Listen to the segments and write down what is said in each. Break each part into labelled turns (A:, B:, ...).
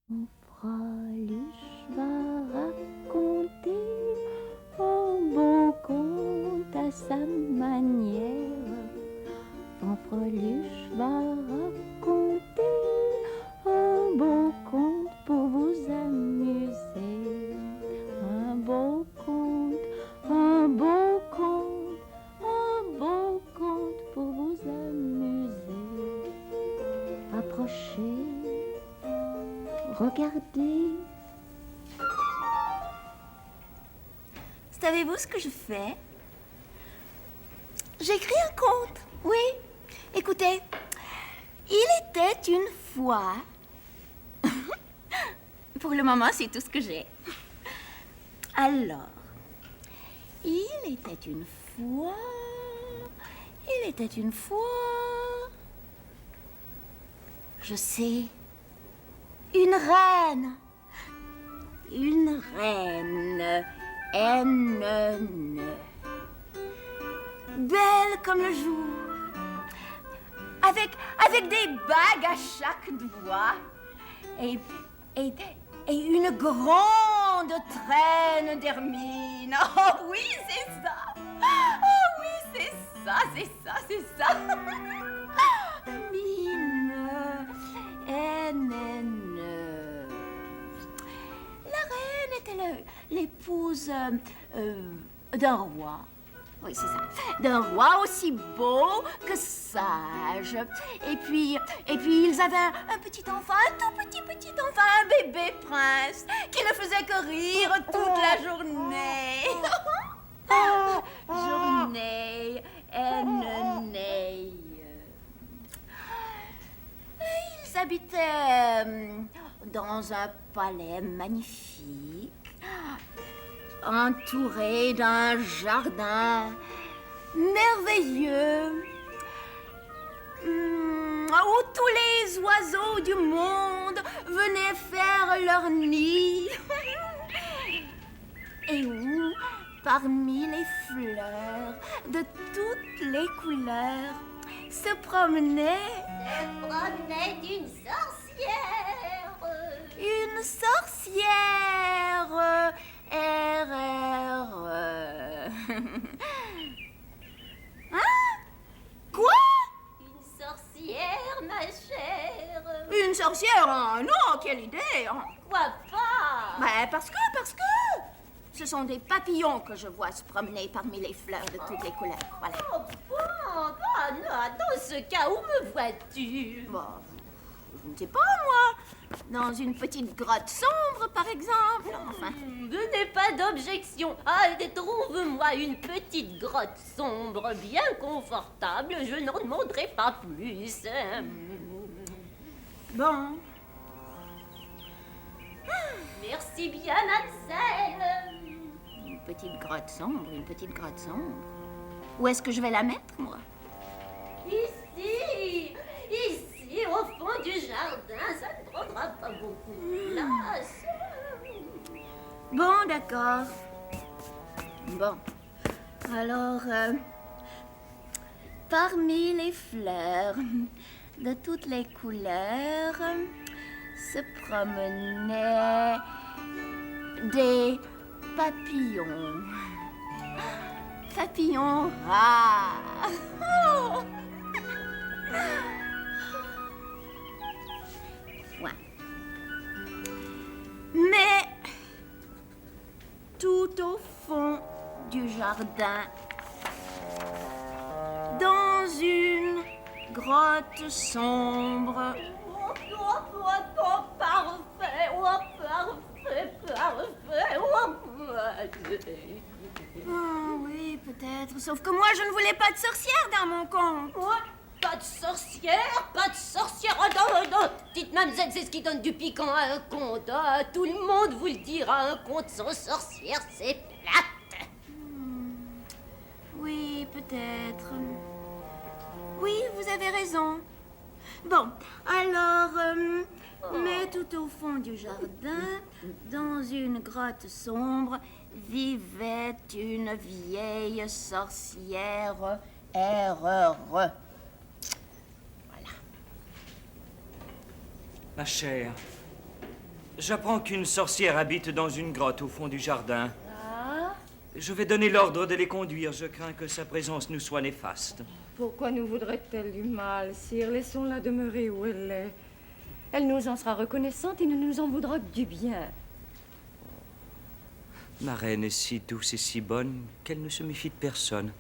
A: Froluche va raconter un beau conte à sa manière. Fanfreluche va raconter un beau conte pour vous amuser. Un beau conte, un beau conte, un beau conte pour vous amuser. Approchez, regardez.
B: Savez-vous ce que je fais? J'écris un conte, oui. Écoutez, il était une fois... Pour le moment, c'est tout ce que j'ai. Alors, il était une fois... Il était une fois... Je sais. Une reine. Une reine. N. Belle comme le jour. Avec des bagues à chaque doigt. Et une grande traîne d'hermine. Oh oui, c'est ça. Oh oui, c'est ça, c'est ça, c'est ça. Mine. N. La reine était l'épouse d'un roi. Oui, c'est ça. D'un roi aussi beau que sage. Et puis ils avaient un petit enfant, un tout petit enfant, un bébé prince, qui ne faisait que rire toute la journée. Journée, N-ney. Ils habitaient dans un palais magnifique, entouré d'un jardin merveilleux, où tous les oiseaux du monde venaient faire leur nid, et où, parmi les fleurs de toutes les couleurs, se promenait
C: d'une sorcière.
B: une sorcière. R. Hein? Quoi?
C: Une sorcière, ma chère.
B: Une sorcière? Oh, non, quelle idée!
C: Quoi pas?
B: Ben, parce que... Ce sont des papillons que je vois se promener parmi les fleurs de toutes les couleurs. Voilà.
C: Oh, bon, non, dans ce cas, où me vois-tu?
B: Bon, je ne sais pas, moi. Dans une petite grotte sombre, par exemple. Enfin.
C: Je n'ai pas d'objection. Allez, trouve-moi une petite grotte sombre, bien confortable. Je n'en demanderai pas plus.
B: Bon.
C: Merci bien, Axel.
B: Une petite grotte sombre, une petite grotte sombre. Où est-ce que je vais la mettre, moi?
C: Ici, au fond du jardin, ça ne prendra pas beaucoup de place.
B: Bon, d'accord. Bon. Alors, parmi les fleurs de toutes les couleurs se promenaient des papillons. Papillons rares. Oh. Ouais. Mais tout au fond du jardin, dans une grotte sombre.
C: Parfait,
B: Ah oui, peut-être. Sauf que moi, je ne voulais pas de sorcière dans mon conte.
C: Pas de sorcière, pas de sorcière. Oh, non. Dites, mademoiselle, c'est ce qui donne du piquant à un conte. Tout le monde vous le dira, un conte sans sorcière, c'est plate.
B: Oui, peut-être. Oui, vous avez raison. Bon, alors, mais tout au fond du jardin, dans une grotte sombre, vivait une vieille sorcière erreur.
D: Ma chère, J'apprends qu'une sorcière habite dans une grotte au fond du jardin.
A: Ah,
D: Je vais donner l'ordre de les conduire. Je crains que sa présence nous soit néfaste.
A: pourquoi nous voudrait-elle du mal, sire? Laissons-la demeurer où elle est. Elle nous en sera reconnaissante et ne nous en voudra que du bien.
D: Ma reine est si douce et si bonne qu'elle ne se méfie de personne.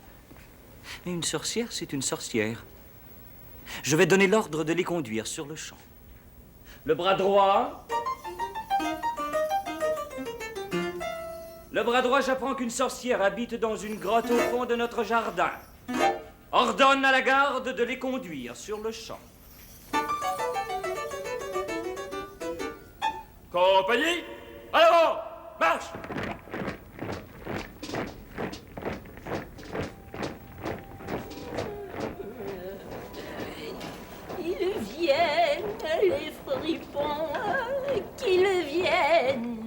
D: Mais une sorcière, c'est une sorcière. Je vais donner l'ordre de les conduire sur le champ. Le bras droit. Le bras droit, j'apprends qu'une sorcière habite dans une grotte au fond de notre jardin. Ordonne à la garde de les conduire sur le champ. Compagnie, à l'avant, marche!
C: Qu'ils viennent, les fripons, qu'ils viennent.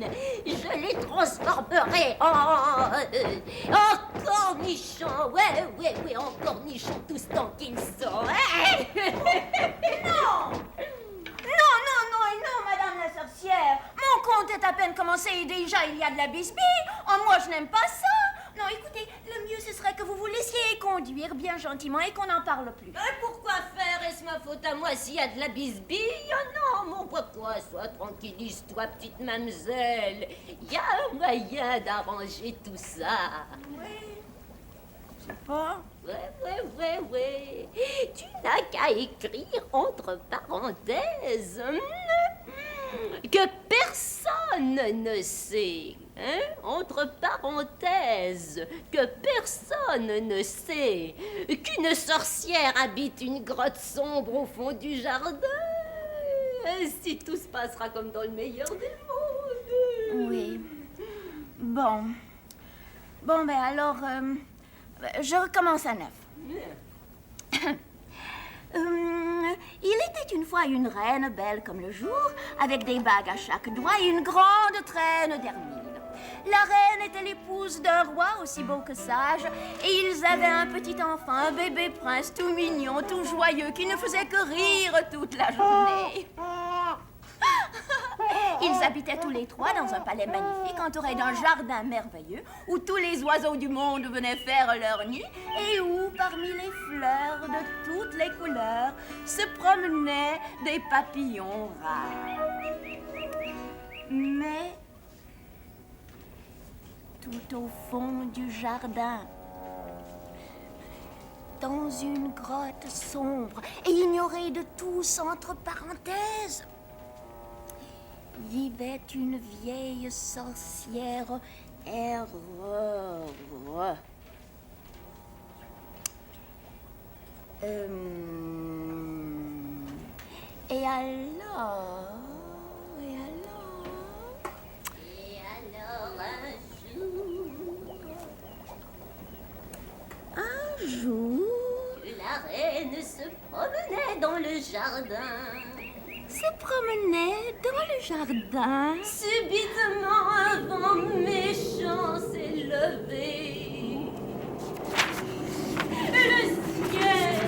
C: Je les transformerai en cornichons. Ouais, en cornichons, tous tant qu'ils sont.
B: Non, madame la sorcière. Mon conte est à peine commencé et déjà il y a de la bisbille. Oh, moi, je n'aime pas ça. Non, écoutez, le mieux, ce serait que vous vous laissiez conduire bien gentiment et qu'on n'en parle plus.
C: Pourquoi faire? Est-ce ma faute à moi s'il y a de la bisbille? Oh non, mon pourquoi? Sois tranquillise-toi, petite mamselle. Il y a un moyen d'arranger tout ça.
B: Oh.
C: Ouais. Tu n'as qu'à écrire entre parenthèses que personne ne sait. Hein? Entre parenthèses, que personne ne sait qu'une sorcière habite une grotte sombre au fond du jardin. Si tout se passera comme dans le meilleur des mondes.
B: Oui. Bon, ben alors, je recommence à neuf. Il était une fois une reine belle comme le jour, avec des bagues à chaque doigt et une grande traîne d'hermine. La reine était l'épouse d'un roi aussi beau que sage, et ils avaient un petit enfant, un bébé prince tout mignon, tout joyeux, qui ne faisait que rire toute la journée. Ils habitaient tous les trois dans un palais magnifique entouré d'un jardin merveilleux où tous les oiseaux du monde venaient faire leur nid et où, parmi les fleurs de toutes les couleurs, se promenaient des papillons rares. Mais, tout au fond du jardin, dans une grotte sombre et ignorée de tous entre parenthèses, vivait une vieille sorcière erreur. Et alors un jour,
C: La reine se promenait dans le jardin. Subitement, un vent méchant s'est levé. Le ciel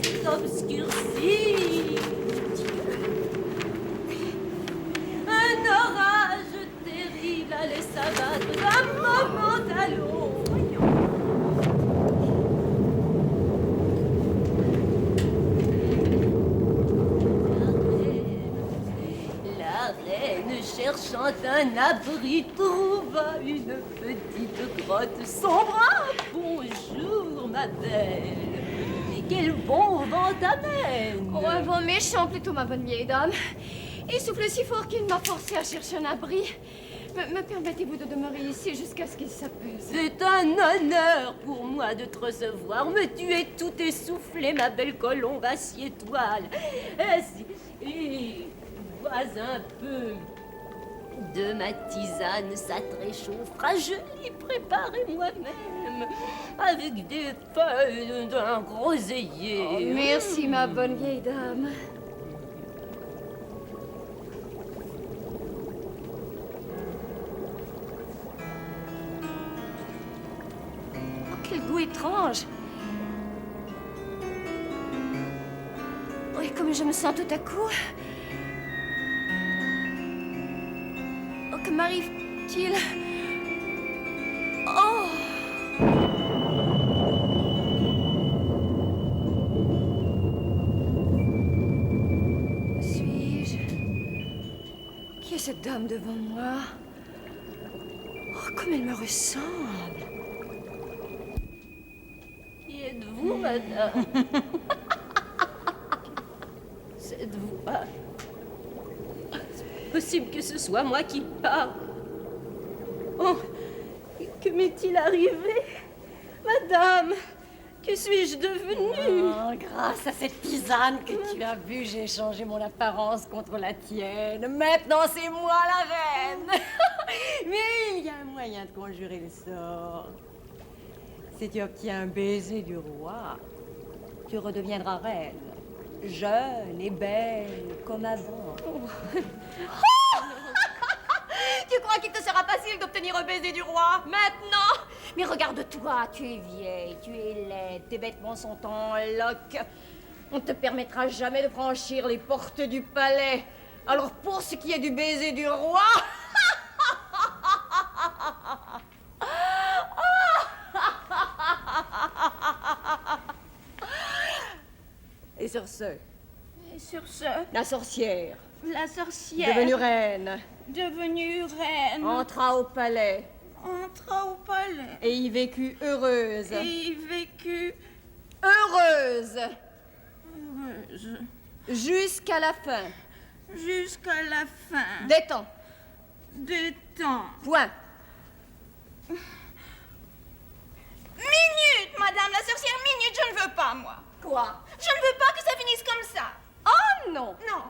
C: s'est obscurci. Un orage terrible allait s'abattre d'un moment à l'autre. Cherchant un abri, trouva une petite grotte sombre. Ah, bonjour, ma belle. Quel bon vent t'amène.
A: Oh, un vent méchant plutôt, ma bonne vieille dame. Il souffle si fort qu'il m'a forcé à chercher un abri. Me permettez-vous de demeurer ici jusqu'à ce qu'il s'apaise?
C: C'est un honneur pour moi de te recevoir, mais tu es tout essoufflée, ma belle colombe, assieds-toi. Et bois un peu de ma tisane, ça te réchauffera. Je l'ai préparée moi-même avec des feuilles d'un groseillier.
A: Oh, merci, ma bonne vieille dame. Oh, quel goût étrange. Oui, comme je me sens tout à coup. Oh, que m'arrive-t-il? Oh! Suis-je? Qui est cette dame devant moi? Oh, comme elle me ressemble!
C: Qui êtes-vous, madame? Cette voix. C'est possible que ce soit moi qui parle. Oh, que m'est-il arrivé? Madame, que suis-je devenue?
E: Oh, grâce à cette tisane que tu as bu, j'ai changé mon apparence contre la tienne. Maintenant, c'est moi la reine. Mais il y a un moyen de conjurer le sort. Si tu obtiens un baiser du roi, tu redeviendras reine. Jeune et belle comme avant.
B: Tu crois qu'il te sera facile d'obtenir un baiser du roi maintenant? Mais regarde-toi, tu es vieille, tu es laide, tes vêtements sont en loques. On ne te permettra jamais de franchir les portes du palais. Alors pour ce qui est du baiser du roi... Et sur ce, Et sur ce,
E: la sorcière,
B: la sorcière,
E: devenue reine,
B: devenue reine,
E: entra au palais
B: entra au palais
E: et y vécut heureuse.
B: et y vécut
E: Heureuse
B: heureuse
E: jusqu'à la fin
B: jusqu'à la fin
E: des temps.
B: des temps.
E: Point.
B: Minute, madame la sorcière, minute, je ne veux pas, moi.
E: Quoi?
B: Je ne veux pas que ça finisse comme ça.
E: Oh non!
B: Non,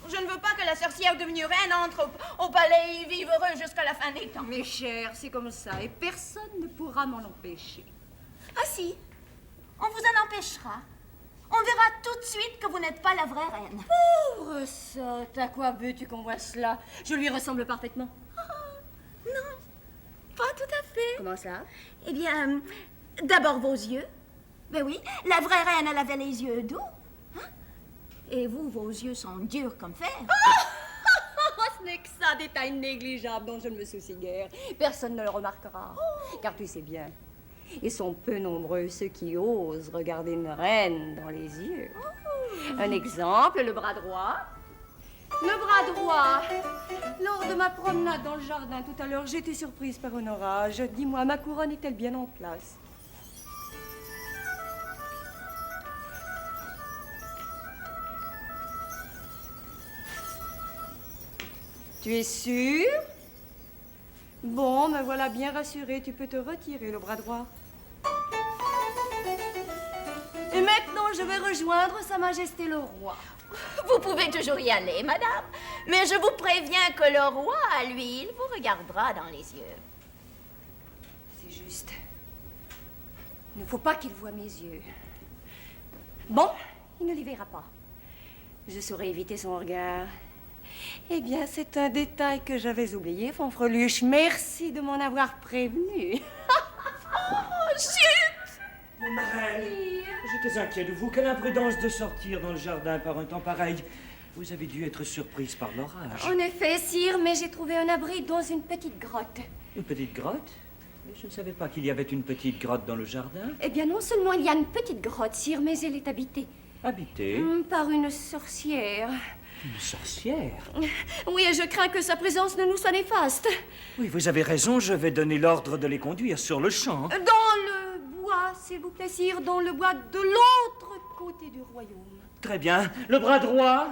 B: je ne veux pas que la sorcière devenue reine entre au palais et y vive heureuse jusqu'à la fin des temps.
E: Mes chers, c'est comme ça et personne ne pourra m'en empêcher.
B: Ah si, on vous en empêchera. On verra tout de suite que vous n'êtes pas la vraie reine.
E: Pauvre sotte, à quoi veux-tu qu'on voit cela? Je lui ressemble parfaitement.
B: Non, pas tout à fait.
E: Comment ça?
B: Eh bien, d'abord vos yeux. Ben oui, la vraie reine, elle avait les yeux doux. Hein? Et vous, vos yeux sont durs comme fer.
E: Ce n'est que ça, détail négligeable dont je ne me soucie guère. Personne ne le remarquera. Car tu sais bien, ils sont peu nombreux ceux qui osent regarder une reine dans les yeux. Un exemple, le bras droit. Le bras droit. Lors de ma promenade dans le jardin tout à l'heure, j'étais surprise par un orage. Dis-moi, ma couronne est-elle bien en place? Tu es sûre? Bon, me voilà bien rassurée. Tu peux te retirer le bras droit. Et maintenant, je vais rejoindre Sa Majesté le Roi.
B: Vous pouvez toujours y aller, madame. Mais je vous préviens que le roi, lui, il vous regardera dans les yeux.
E: C'est juste. Il ne faut pas qu'il voie mes yeux. Bon, il ne les verra pas. Je saurai éviter son regard. Eh bien, c'est un détail que j'avais oublié, Fanfreluche. Merci de m'en avoir prévenu.
B: Oh, chut!
D: Ma reine, j'étais inquiet de vous. Quelle imprudence de sortir dans le jardin par un temps pareil. Vous avez dû être surprise par l'orage.
E: En effet, sire, mais j'ai trouvé un abri dans une petite grotte.
D: Une petite grotte? Mais je ne savais pas qu'il y avait une petite grotte dans le jardin.
E: Eh bien, non seulement il y a une petite grotte, sire, mais elle est habitée
D: Habitée?
E: par une sorcière.
D: Une sorcière?
E: Oui, et je crains que sa présence ne nous soit néfaste.
D: Oui, vous avez raison. Je vais donner l'ordre de les conduire sur le champ.
E: Dans le bois, s'il vous plaît, sire, dans le bois de l'autre côté du royaume.
D: Très bien. Le bras droit?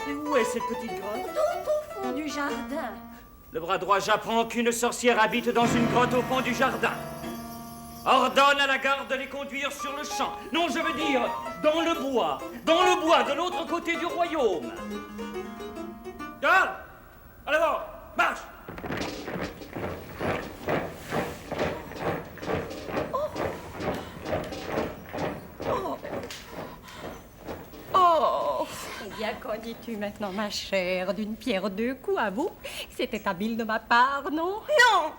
D: Et où est cette petite grotte?
E: Tout au fond du jardin.
D: Le bras droit, j'apprends qu'une sorcière habite dans une grotte au fond du jardin. Ordonne à la garde de les conduire sur le champ. Non, je veux dire, dans le bois. Dans le bois, de l'autre côté du royaume. Garde! À l'avant! Marche!
B: Oh!
E: Eh bien, qu'en dis-tu maintenant, ma chère, d'une pierre deux coups à vous? C'était habile de ma part, non?
B: Non!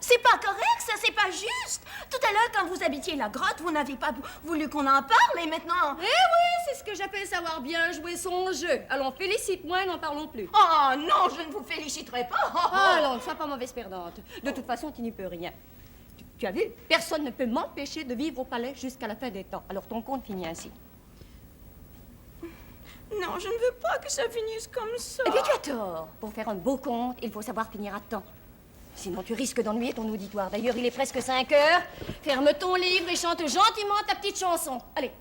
B: C'est pas correct, ça, c'est pas juste. Tout à l'heure, quand vous habitiez la grotte, vous n'avez pas voulu qu'on en parle, et maintenant...
E: Eh oui, c'est ce que j'appelle savoir bien jouer son jeu. Allons, félicite-moi et n'en parlons plus.
B: Oh non, je ne vous féliciterai pas.
E: Allons, ne sois pas mauvaise perdante. De toute façon, tu n'y peux rien. Tu as vu, personne ne peut m'empêcher de vivre au palais jusqu'à la fin des temps. Alors ton compte finit ainsi.
B: Non, je ne veux pas que ça finisse comme ça.
E: Eh bien, tu as tort. Pour faire un beau compte, il faut savoir finir à temps. Sinon, tu risques d'ennuyer ton auditoire. D'ailleurs, il est presque 5 heures. Ferme ton livre et chante gentiment ta petite chanson. Allez.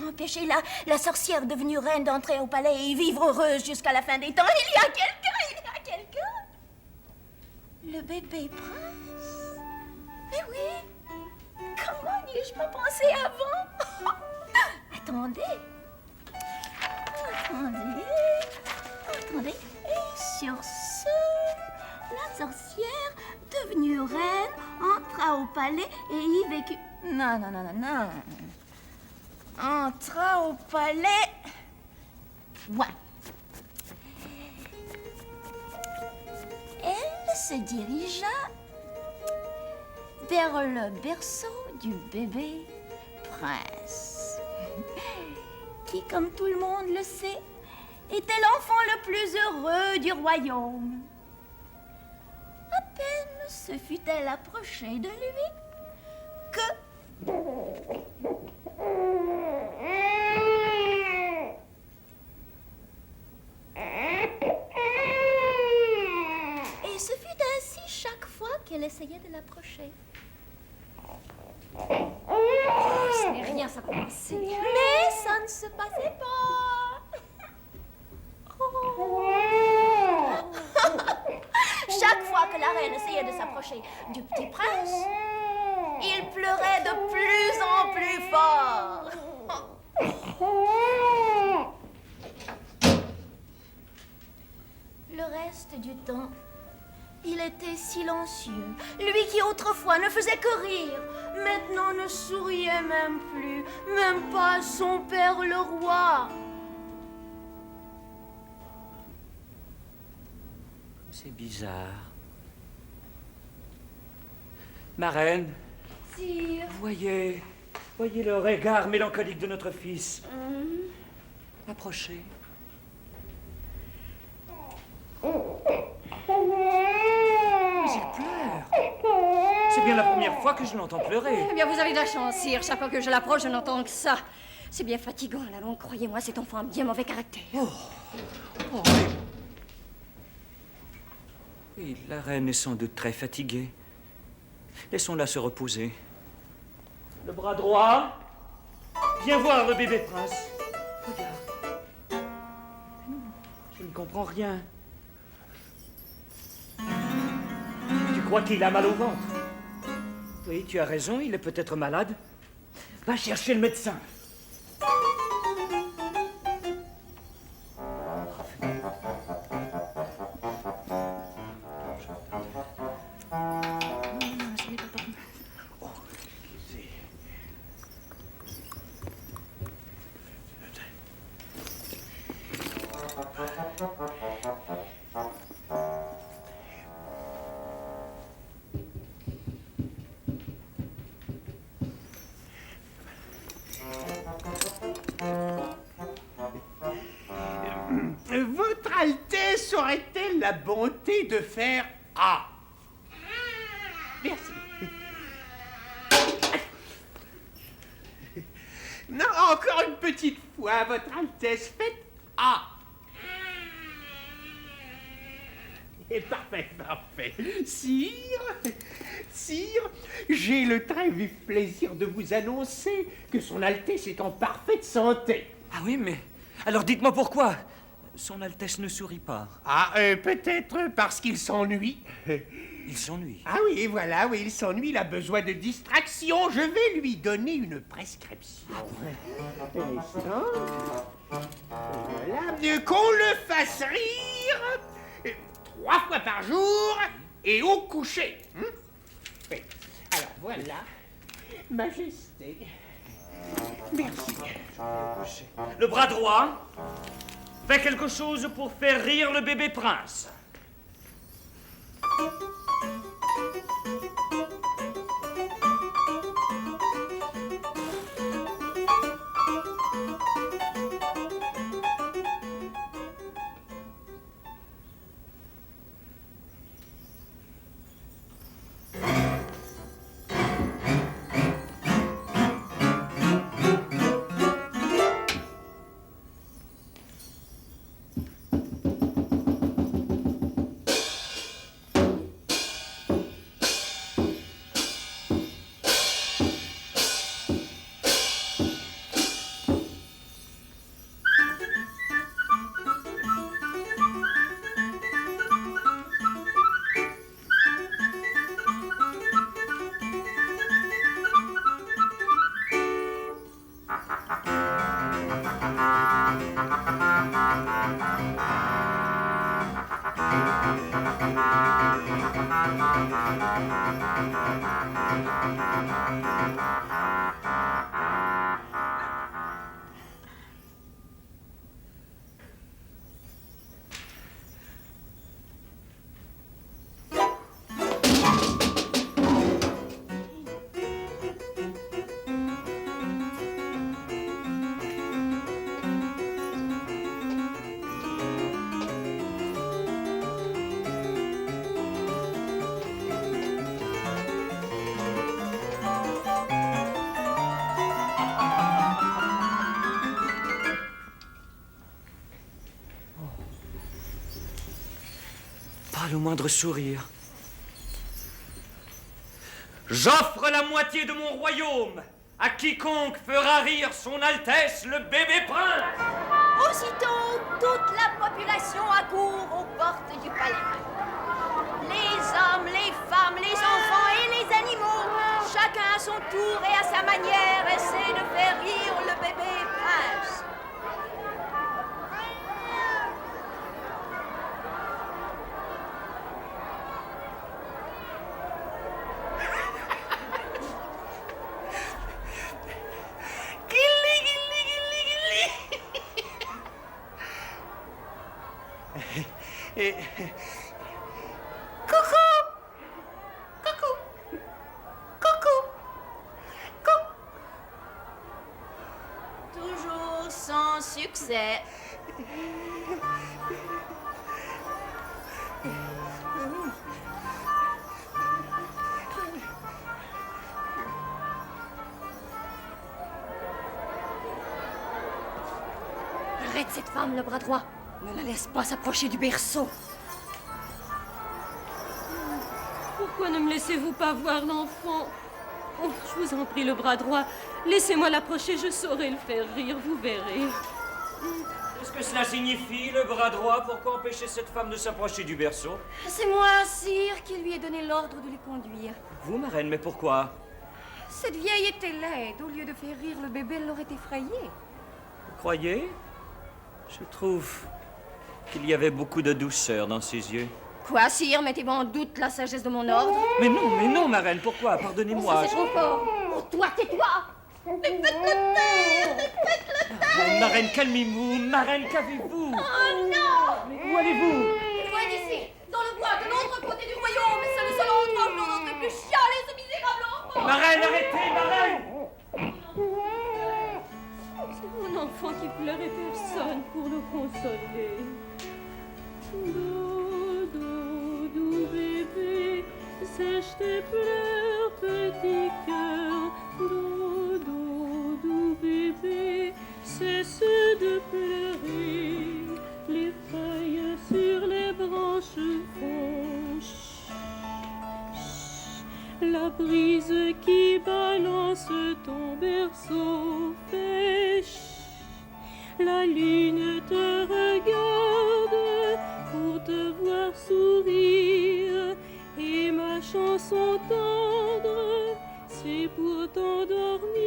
B: Empêcher la sorcière devenue reine d'entrer au palais et vivre heureuse jusqu'à la fin des temps. Il y a quelqu'un. Le bébé prince. Mais oui. Comment n'y ai-je pas pensé avant? Attendez. Et sur ce, la sorcière devenue reine entra au palais et y vécut. Non. Entra au palais. Voilà. Elle se dirigea vers le berceau du bébé prince, qui, comme tout le monde le sait, était l'enfant le plus heureux du royaume. À peine se fut-elle approchée de lui que... Et ce fut ainsi chaque fois qu'elle essayait de l'approcher.
E: Ce n'est rien, ça va passer.
B: Mais ça ne se passait pas. Chaque fois que la reine essayait de s'approcher du petit prince, il pleurait de plus en plus fort. Le reste du temps, il était silencieux. Lui qui autrefois ne faisait que rire, maintenant ne souriait même plus, même pas à son père le roi.
D: C'est bizarre. Ma reine,
A: Sire.
D: voyez le regard mélancolique de notre fils. Approchez. Mais il pleure. C'est bien la première fois que je l'entends pleurer.
E: Eh bien, vous avez de la chance, sire. Chaque fois que je l'approche, je n'entends que ça. C'est bien fatigant, la longue, croyez-moi, cet enfant a bien mauvais caractère.
D: Oh, oui, la reine est sans doute très fatiguée. Laissons-la se reposer. Le bras droit. Viens voir le bébé prince. Regarde. Non, je ne comprends rien. Tu crois qu'il a mal au ventre? Oui, tu as raison, il est peut-être malade. Va chercher le médecin.
F: Votre Altesse aurait-elle la bonté de faire A? Merci. Non, encore une petite fois, Votre Altesse, faites A. Et parfait. Sire, j'ai le très vif plaisir de vous annoncer que Son Altesse est en parfaite santé.
D: Ah oui, mais... Alors dites-moi pourquoi Son Altesse ne sourit pas.
F: Ah, peut-être parce qu'il s'ennuie.
D: Il s'ennuie.
F: Ah oui, voilà, oui, il s'ennuie, il a besoin de distraction. Je vais lui donner une prescription. Un instant. Voilà, qu'on le fasse rire 3 fois par jour et au coucher. Oui. Alors voilà, Majesté. Merci.
D: Le bras droit, fais quelque chose pour faire rire le bébé prince. Pas le moindre sourire. J'offre la moitié de mon royaume à quiconque fera rire son Altesse le bébé prince.
B: Aussitôt, toute la population accourt aux portes du palais. Les hommes, les femmes, les enfants et les animaux, chacun à son tour et à sa manière, essaie de faire rire le bébé prince. Toujours sans succès.
A: Arrête cette femme, le bras droit. Ne la laisse pas s'approcher du berceau.
C: Pourquoi ne me laissez-vous pas voir l'enfant? Oh, je vous en prie, le bras droit. Laissez-moi l'approcher, je saurai le faire rire, vous verrez.
D: Qu'est-ce que cela signifie, le bras droit? Pourquoi empêcher cette femme de s'approcher du berceau?
A: C'est moi, sire, qui lui ai donné l'ordre de les conduire.
D: Vous, ma reine, mais pourquoi?
A: Cette vieille était laide. Au lieu de faire rire le bébé, elle l'aurait effrayé.
D: Vous croyez? Je trouve qu'il y avait beaucoup de douceur dans ses yeux.
A: Quoi, sire? Mettez-vous en doute la sagesse de mon ordre?
D: Mais non, ma reine, pourquoi? Pardonnez-moi.
A: Ça, c'est trop fort.
B: Oh, toi, tais-toi!
D: Ma reine, calmez-vous. Ma reine, qu'avez-vous?
B: Oh non!
D: Mais où allez-vous?
A: Loin d'ici, dans le bois, de l'autre côté du royaume. C'est le seul endroit où l'on n'entrait plus chialer ce misérable enfant.
D: Ma reine, arrêtez, ma reine!
C: C'est mon enfant qui pleurait, personne pour le consoler. Doudou bébé, sèche tes pleurs, petit cœur. Doudou bébé, cesse de pleurer. Les feuilles sur les branches font chut, chut. La brise qui balance ton berceau fait chut. La lune te regarde pour te voir sourire, et ma chanson tendre, c'est pour t'endormir.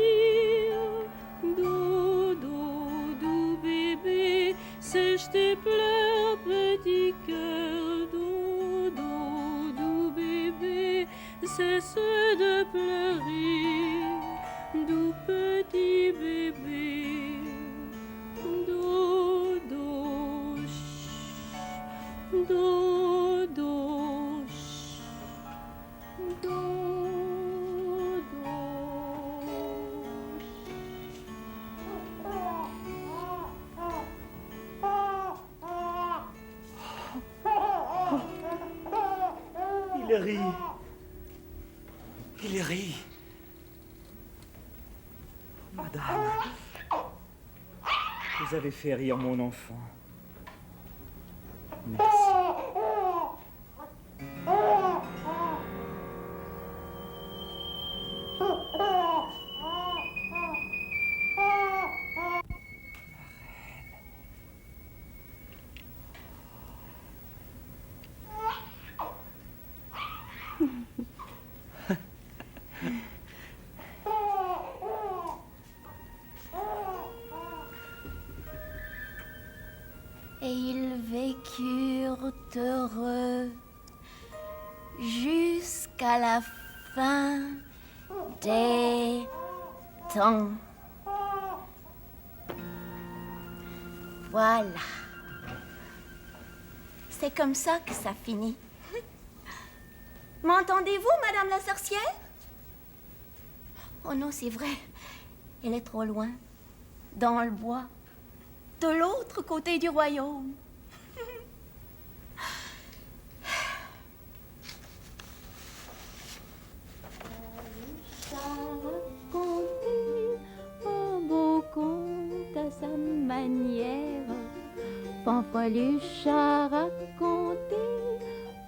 G: cesse de pleurer, doux petit bébé. Dodo, chut, dodo, chut, dodo.
D: Il rit. Il rit. Madame, vous avez fait rire mon enfant. Merci.
B: Et ils vécurent heureux jusqu'à la fin des temps. Voilà. C'est comme ça que ça finit. M'entendez-vous, Madame la sorcière? Oh non, c'est vrai. Elle est trop loin. Dans le bois. De l'autre côté du royaume.
G: Raconter un beau conte à sa manière. Fanfreluche a raconté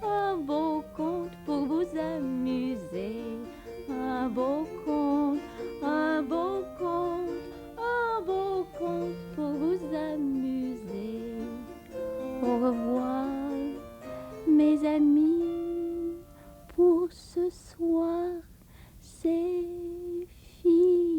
G: un beau conte pour vous amuser. Un beau conte, un beau conte, un beau conte pour vous amuser. Au revoir, mes amis, pour ce soir, c'est fini.